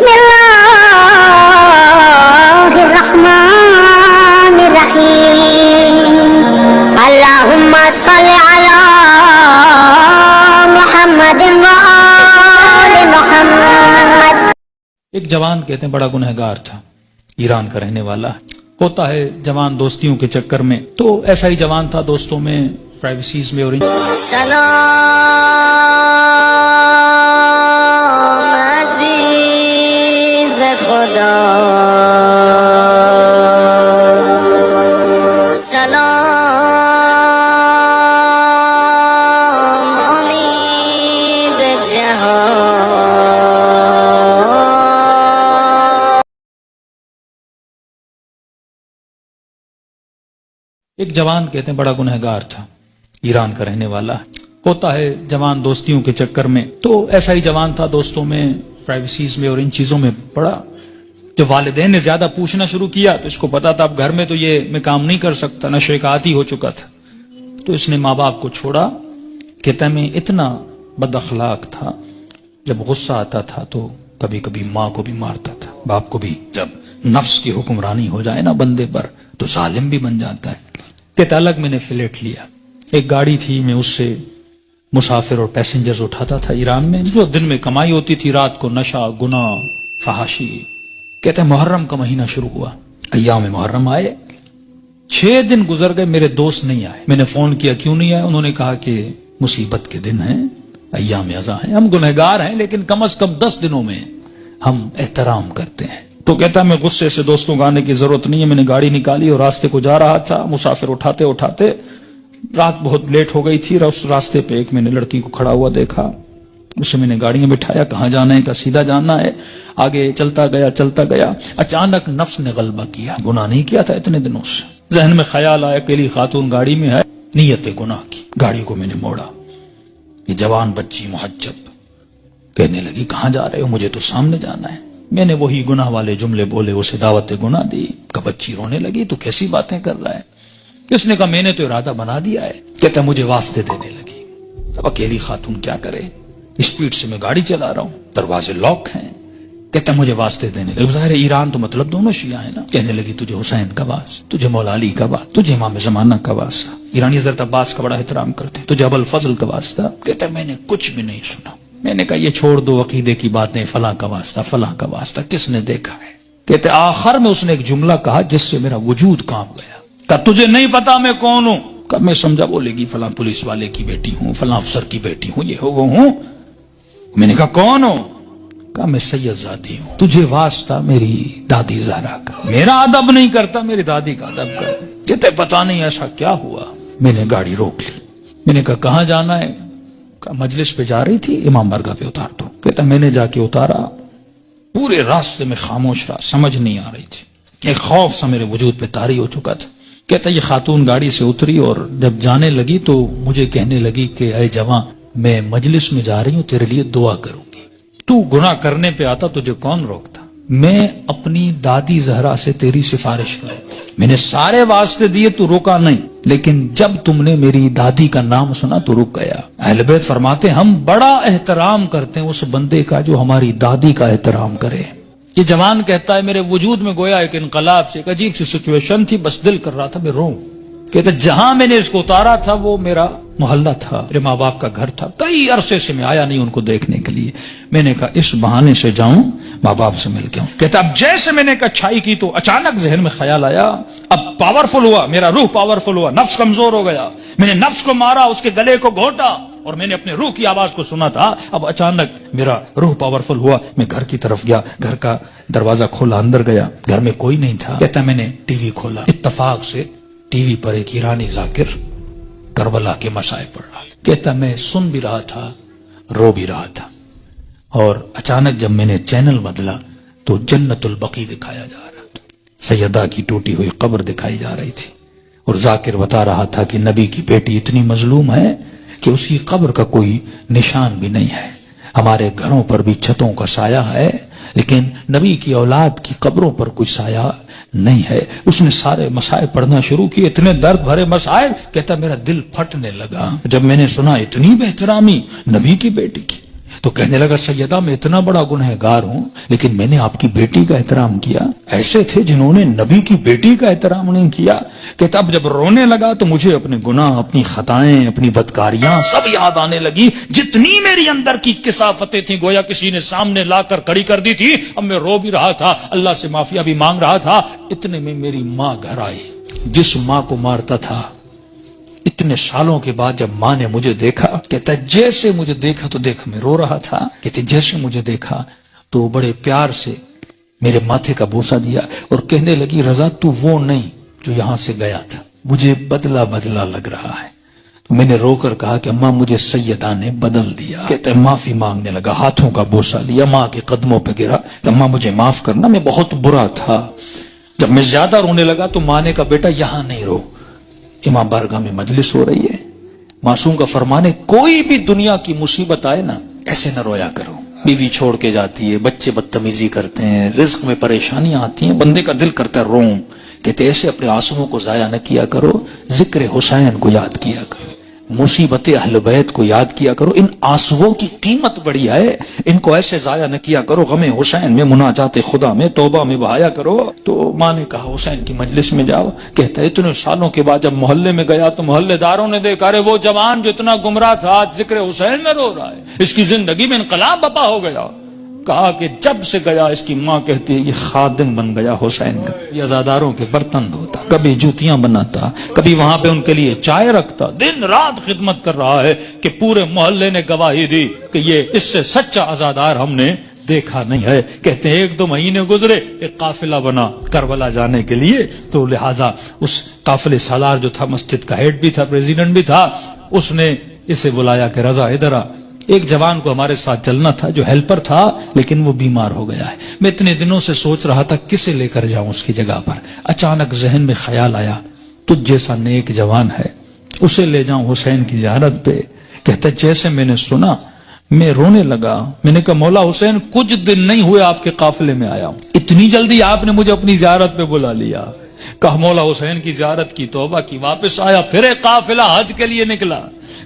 بسم اللہ الرحمن الرحیم اللہم صل علی محمد وآل محمد۔ ایک جوان کہتے ہیں بڑا گنہگار تھا، ایران کا رہنے والا ہوتا ہے جوان دوستیوں کے چکر میں، تو ایسا ہی جوان تھا دوستوں میں پرائیویسیز میں اور سلام عزیز خدا، سلام امید جہاں۔ ایک جوان کہتے ہیں بڑا گنہگار تھا، ایران کا رہنے والا ہوتا ہے جوان دوستیوں کے چکر میں، تو ایسا ہی جوان تھا دوستوں میں پرائیویسیز میں اور ان چیزوں میں پڑا۔ جب والدین نے زیادہ پوچھنا شروع کیا تو اس کو پتا تھا اب گھر میں تو یہ میں کام نہیں کر سکتا، نشے کا عادی ہو چکا تھا، تو اس نے ماں باپ کو چھوڑا۔ کہتا میں اتنا بد اخلاق تھا، جب غصہ آتا تھا تو کبھی کبھی ماں کو بھی مارتا تھا، باپ کو بھی۔ جب نفس کی حکمرانی ہو جائے نا بندے پر تو ظالم بھی بن جاتا ہے۔ کہتا الگ میں نے فلیٹ لیا، ایک گاڑی تھی، میں اس سے مسافر اور پیسنجرز اٹھاتا تھا ایران میں، جو دن میں کمائی ہوتی تھی، رات کو نشہ، گناہ، فحاشی۔ کہتا ہے محرم کا مہینہ شروع ہوا، ایام محرم آئے، 6 دن گزر گئے، میرے دوست نہیں آئے۔ میں نے فون کیا کیوں نہیں آئے؟ انہوں نے کہا کہ مصیبت کے دن ہیں، ایام ازاں ہیں، ہم گنہگار ہیں لیکن کم از کم 10 دنوں میں ہم احترام کرتے ہیں۔ تو کہتا میں غصے سے دوستوں کو آنے کی ضرورت نہیں ہے، میں نے گاڑی نکالی اور راستے کو جا رہا تھا، مسافر اٹھاتے اٹھاتے رات بہت لیٹ ہو گئی تھی، اس راستے پہ ایک میں نے لڑکی کو کھڑا ہوا دیکھا، اسے میں نے گاڑی میں بٹھایا، کہاں جانا ہے؟ کہ سیدھا جانا ہے۔ آگے چلتا گیا، اچانک نفس نے غلبہ کیا، گناہ نہیں کیا تھا اتنے دنوں سے، ذہن میں خیال آیا اکیلی خاتون گاڑی میں ہے، نیت گناہ کی، گاڑی کو میں نے موڑا۔ یہ جوان بچی محجب کہنے لگی کہاں جا رہے ہو؟ مجھے تو سامنے جانا ہے۔ میں نے وہی گناہ والے جملے بولے، اسے دعوت گناہ دی۔ کہ بچی رونے لگی تو کیسی باتیں کر رہا ہے؟ اس نے کہا میں نے تو ارادہ بنا دیا ہے۔ کہتا مجھے واسطے دینے لگی، اب اکیلی خاتون کیا کرے، اسپیڈ سے میں گاڑی چلا رہا ہوں، دروازے لاک ہیں۔ کہتا مجھے واسطے دینے لگی، ظاہر ایران تو مطلب دونوں شیعہ ہیں نا۔ کہنے لگی تجھے حسین کا واسطہ، تجھے مولا علی کا واسطہ، تجھے امام زمانہ کا واسطہ، ایرانی حضرت عباس کا بڑا احترام کرتے ہیں، تجھے ابو الفضل کا واسطہ۔ کہتا میں نے کچھ بھی نہیں سنا، میں نے کہا یہ چھوڑ دو عقیدے کی باتیں، فلاں کا واسطہ فلاں کا واسطہ کس نے دیکھا ہے؟ کہتے آخر میں اس نے ایک جملہ کہا جس سے میرا وجود کانپ گیا۔ کہا تجھے نہیں پتا میں کون ہوں؟ کہا میں سمجھا بولے گی فلاں پولیس والے کی بیٹی ہوں، فلاں افسر کی بیٹی ہوں، یہ ہو وہ ہوں۔ میں نے کہا کون ہوں؟ کہا میں سید زادی ہوں، تجھے واسطہ میری دادی زہرا کا، میرا ادب نہیں کرتا، میری دادی کا ادب کر۔ کہتے پتا نہیں ایسا کیا ہوا۔ میں نے گاڑی روک لی، میں نے کہا کہاں جانا ہے؟ کہا مجلس پہ جا رہی تھی، امام بارگاہ پہ اتار دو۔ کہتا میں نے جا کے اتارا، پورے راستے میں خاموش رہا، سمجھ نہیں آ رہی تھی، ایک خوف سا میرے وجود پہ طاری ہو چکا تھا۔ کہتا یہ خاتون گاڑی سے اتری اور جب جانے لگی تو مجھے کہنے لگی کہ اے جواں میں مجلس میں جا رہی ہوں، تیرے لیے دعا کروں گی، تو گناہ کرنے پہ آتا تجھے کون روکتا؟ میں اپنی دادی زہرا سے تیری سفارش کروں۔ میں نے سارے واسطے دیے، تو روکا نہیں، لیکن جب تم نے میری دادی کا نام سنا تو رک گیا۔ اہل بیت فرماتے ہم بڑا احترام کرتے ہیں اس بندے کا جو ہماری دادی کا احترام کرے۔ یہ جوان کہتا ہے میرے وجود میں گویا ایک انقلاب سے، ایک عجیب سی سچویشن تھی، بس دل کر رہا تھا میں روں۔ کہتا جہاں میں نے اس کو اتارا تھا وہ میرا محلہ تھا، میرے ماں باپ کا گھر تھا، کئی عرصے سے میں آیا نہیں ان کو دیکھنے کے لیے۔ میں نے کہا اس بہانے سے جاؤں، ماں باپ سے مل کے آؤں۔ کہتا اب جیسے میں نے کچھائی کی تو اچانک ذہن میں خیال آیا، اب پاورفل ہوا، میرا روح پاورفل ہوا، نفس کمزور ہو گیا۔ میں نے نفس کو مارا، اس کے گلے کو گھونٹا، اور میں نے اپنے روح کی آواز کو سنا تھا۔ اب اچانک میرا روح پاورفل ہوا، میں گھر کی طرف گیا، گھر کا دروازہ کھولا، اندر گیا، گھر میں کوئی نہیں تھا۔ کہتا میں نے ٹی وی کھولا، اتفاق سے ٹی وی پر ایک ایرانی ذاکر کربلا کے مسائل پڑھ رہا تھا۔ کہتا میں سن بھی رہا تھا، رو بھی رہا تھا، اور اچانک جب میں نے چینل بدلا تو جنت البقیع دکھایا جا رہا تھا، سیدہ کی ٹوٹی ہوئی قبر دکھائی جا رہی تھی، اور ذاکر بتا رہا تھا کہ نبی کی بیٹی اتنی مظلوم ہے کہ اس کی قبر کا کوئی نشان بھی نہیں ہے، ہمارے گھروں پر بھی چھتوں کا سایہ ہے لیکن نبی کی اولاد کی قبروں پر کوئی سایہ نہیں ہے۔ اس نے سارے مسائل پڑھنا شروع کیے، اتنے درد بھرے مسائل، کہتا میرا دل پھٹنے لگا جب میں نے سنا اتنی بے احترامی نبی کی بیٹی کی، تو کہنے لگا سیدہ میں اتنا بڑا گنہگار ہوں لیکن میں نے آپ کی بیٹی کا احترام کیا. ایسے تھے جنہوں نے نبی کی بیٹی کا احترام نہیں کیا. کہ تب جب رونے لگا تو مجھے اپنے گناہ، اپنی خطائیں، اپنی بدکاریاں سب یاد آنے لگی. جتنی میری اندر کی کثافتیں تھیں گویا کسی نے سامنے لا کر کھڑی کر دی تھی. اب میں رو بھی رہا تھا، اللہ سے معافیا بھی مانگ رہا تھا. اتنے میں میری ماں گھر آئی. جس ماں کو مارتا تھا اتنے سالوں کے بعد جب ماں نے مجھے دیکھا، کہتا ہے جیسے مجھے دیکھا تو دیکھ میں رو رہا تھا. کہتے جیسے مجھے دیکھا تو بڑے پیار سے میرے ماتھے کا بوسہ دیا اور کہنے لگی رضا تو وہ نہیں جو یہاں سے گیا تھا، مجھے بدلا بدلا لگ رہا ہے. تو میں نے رو کر کہا کہ اماں مجھے سیدہ نے بدل دیا. کہتے ہیں معافی مانگنے لگا، ہاتھوں کا بوسہ لیا، ماں کے قدموں پہ گرا کہ اماں مجھے معاف کرنا، میں بہت برا تھا. جب میں زیادہ رونے لگا تو ماں نے کہا بیٹا یہاں نہیں رو، امام بارگاہ میں مجلس ہو رہی ہے. معصوم کا فرمان ہے کوئی بھی دنیا کی مصیبت آئے نا ایسے نہ رویا کرو. بیوی چھوڑ کے جاتی ہے، بچے بدتمیزی کرتے ہیں، رزق میں پریشانیاں آتی ہیں، بندے کا دل کرتا ہے روؤں. کہتے ایسے اپنے آنسوؤں کو ضائع نہ کیا کرو، ذکر حسین کو یاد کیا کرو، مصیبت اہل بیت کو یاد کیا کرو. ان آنسوؤں کی قیمت بڑی ہے، ان کو ایسے ضائع نہ کیا کرو. غم حسین میں، مناجات خدا میں، توبہ میں بہایا کرو. تو ماں نے کہا حسین کی مجلس میں جاؤ. کہتا ہے اتنے سالوں کے بعد جب محلے میں گیا تو محلے داروں نے دیکھا ارے وہ جوان جو اتنا گمراہ تھا آج ذکر حسین میں رو رہا ہے، اس کی زندگی میں انقلاب بپا ہو گیا. کہا کہ جب سے گیا اس کی ماں کہتی ہے یہ خادم بن گیا حسین کا، یہ عزاداروں کے برتن دھوتا، کبھی جوتیاں بناتا، کبھی وہاں پہ ان کے لیے چائے رکھتا، دن رات خدمت کر رہا ہے کہ پورے محلے نے گواہی دی کہ یہ اس سے سچا عزادار ہم نے دیکھا نہیں ہے. کہتے ہیں 1-2 مہینے گزرے، ایک قافلہ بنا کربلا جانے کے لیے. تو لہٰذا اس قافلے سالار جو تھا مسجد کا ہیڈ بھی تھا، پریزیڈنٹ بھی تھا، اس نے اسے بلایا کہ رضا ادھر آ، ایک جوان کو ہمارے ساتھ چلنا تھا جو ہیلپر تھا لیکن وہ بیمار ہو گیا ہے. میں اتنے دنوں سے سوچ رہا تھا کسے لے کر جاؤں اس کی جگہ پر. اچانک ذہن میں خیال آیا تجھ جیسا نیک جوان ہے، اسے لے جاؤں حسین کی زیارت پہ. کہتا جیسے میں نے سنا میں رونے لگا. میں نے کہا مولا حسین کچھ دن نہیں ہوئے آپ کے قافلے میں آیا ہوں، اتنی جلدی آپ نے مجھے اپنی زیارت پہ بلا لیا. کہا مولا حسین کی زیارت کی، توبہ کی، واپس آیا. پھر ایک قافلہ حج کے لیے نکلا.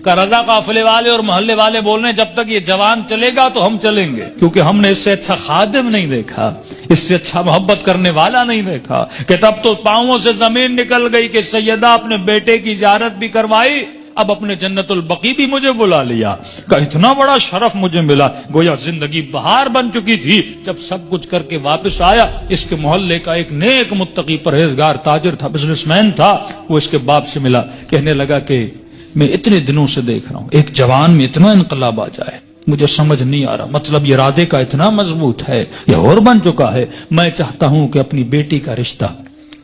کہ رضا قافلے والے اور محلے والے بول رہے ہیں جب تک یہ جوان چلے گا تو ہم چلیں گے، کیونکہ ہم نے اس سے اچھا خادم نہیں دیکھا، اس سے اچھا محبت کرنے والا نہیں دیکھا. کہ تب تو پاؤں سے زمین نکل گئی کہ سیدہ اپنے بیٹے کی زیارت بھی کروائی، اب اپنے جنت البقیع بھی مجھے بلا لیا. کہ اتنا بڑا شرف مجھے ملا. گویا زندگی بہار بن چکی تھی. جب سب کچھ کر کے واپس آیا، اس کے محلے کا ایک نیک متقی پرہیزگار تاجر تھا، بزنس مین تھا، وہ اس کے باپ سے ملا. کہنے لگا کہ میں اتنے دنوں سے دیکھ رہا ہوں ایک جوان میں اتنا انقلاب آ جائے، مجھے سمجھ نہیں آ رہا. مطلب یہ ارادے کا اتنا مضبوط ہے، یہ اور بن چکا ہے. میں چاہتا ہوں کہ اپنی بیٹی کا رشتہ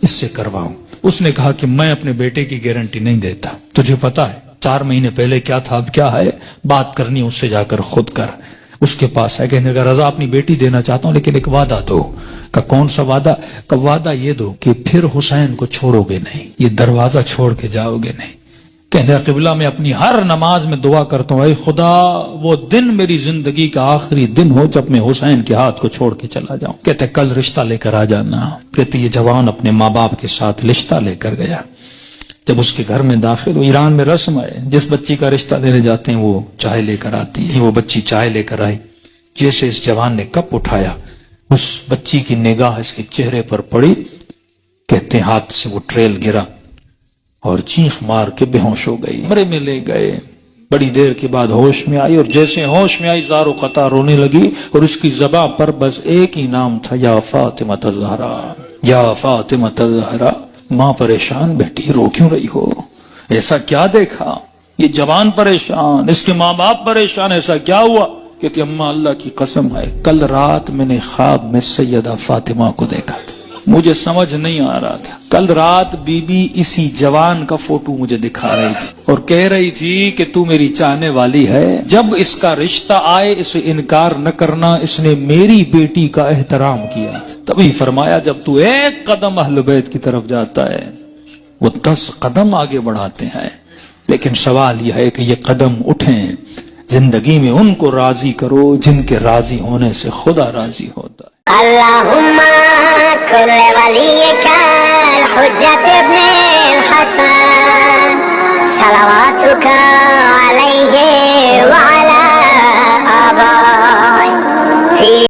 اس سے کرواؤں. اس نے کہا کہ میں اپنے بیٹے کی گارنٹی نہیں دیتا، تجھے پتا ہے 4 مہینے پہلے کیا تھا اب کیا ہے، بات کرنی اس سے جا کر خود کر. اس کے پاس ہے. کہنے لگا رضا اپنی بیٹی دینا چاہتا ہوں لیکن ایک وعدہ دو. کہ کون سا وعدہ؟ کہ وعدہ یہ دو کہ پھر حسین کو چھوڑو گے نہیں، یہ دروازہ چھوڑ کے جاؤ گے نہیں. کہنے قبلہ میں اپنی ہر نماز میں دعا کرتا ہوں اے خدا وہ دن میری زندگی کا آخری دن ہو جب میں حسین کے ہاتھ کو چھوڑ کے چلا جاؤں. کہتے کل رشتہ لے کر آ جانا. کہتے یہ جوان اپنے ماں باپ کے ساتھ رشتہ لے کر گیا. جب اس کے گھر میں داخل ہو، ایران میں رسم ہے جس بچی کا رشتہ دینے جاتے ہیں وہ چائے لے کر آتی ہے. وہ بچی چائے لے کر آئی. جیسے اس جوان نے کپ اٹھایا اس بچی کی نگاہ اس کے چہرے پر پڑی. کہتے ہیں ہاتھ سے وہ ٹریل گرا اور چیخ مار کے بے ہوش ہو گئی. کمرے میں لے گئے. بڑی دیر کے بعد ہوش میں آئی اور جیسے ہوش میں آئی زار و قطع رونے لگی اور اس کی زبان پر بس ایک ہی نام تھا، یا فاطمہ الزہرا، یا فاطمہ الزہرا. ماں پریشان، بیٹی رو کیوں رہی ہو؟ ایسا کیا دیکھا؟ یہ جوان پریشان، اس کے ماں باپ پریشان، ایسا کیا ہوا؟ کہتی اماں اللہ کی قسم ہے کل رات میں نے خواب میں سیدہ فاطمہ کو دیکھا تھا، مجھے سمجھ نہیں آ رہا تھا. کل رات بی بی اسی جوان کا فوٹو مجھے دکھا رہی تھی اور کہہ رہی تھی کہ تو میری چاہنے والی ہے، جب اس کا رشتہ آئے اسے انکار نہ کرنا، اس نے میری بیٹی کا احترام کیا تھا. تبھی فرمایا جب تو ایک قدم اہل بیت کی طرف جاتا ہے وہ 10 قدم آگے بڑھاتے ہیں. لیکن سوال یہ ہے کہ یہ قدم اٹھیں، زندگی میں ان کو راضی کرو جن کے راضی ہونے سے خدا راضی ہوتا ہے. اللهم كل وليك الحجة ابن الحسن صلواتك عليه وعلى